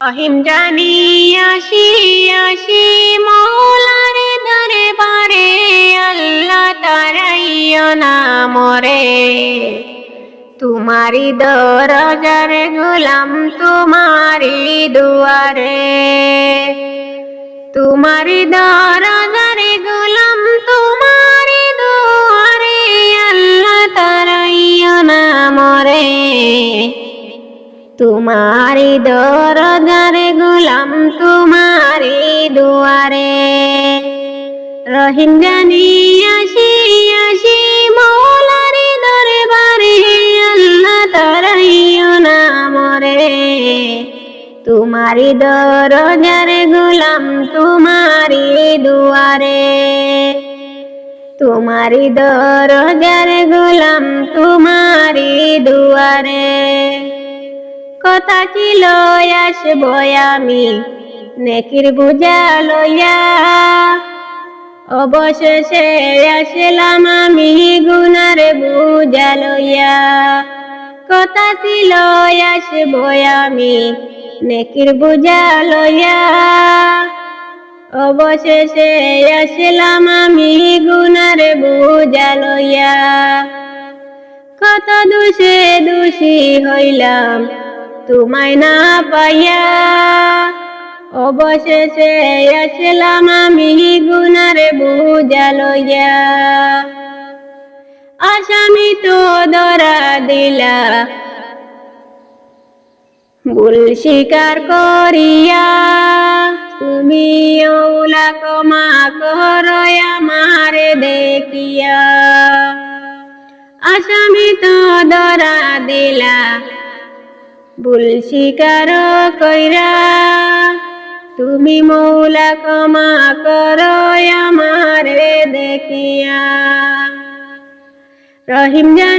রহিম জানি আসি আসি মৌলারে দরবারে, আল্লাহ তারাইও না মরে। তোমারি দরজার গোলাম তোমারি দুয়ারে, তোমারি দরজার গোলাম তোমারি দুয়ারে, আল্লাহ তারাইও না মরে। তোমারি দরজার গোলাম তোমারি দুয়ারে, রহিম জানি আসি আসি মৌলারি দরবারে, আল্লাহ তারাইও না মরে। তোমারি দরজার গোলাম তোমারি দুয়ারে, তোমারি দরজার গোলাম তোমারি দুয়ারে। কথা ছিল আসব আমি নেকির বোঝা লইয়া, অবশেষে আসলাম আমি গুনার বোঝা লইয়া। কথা ছিল আসব আমি নেকির বোঝা লইয়া, অবশেষে আসলাম আমি গুনার বোঝা লইয়া। কত দোষে দোষী হইলাম তোমায় না পাইয়া, অবশেষে আসলাম আমি গুনার বোঝা লইয়া। আসামি তো ধরা দিলা ভুল স্বীকার করিয়া, তুমি ওলা ক্ষমা করো আমারে দেখিয়া। আসামি তো ধরা দিলা ভুল স্বীকার কইরা, তুমি মৌলা ক্ষমা করো আমারে দেখিয়া। রহিম জানি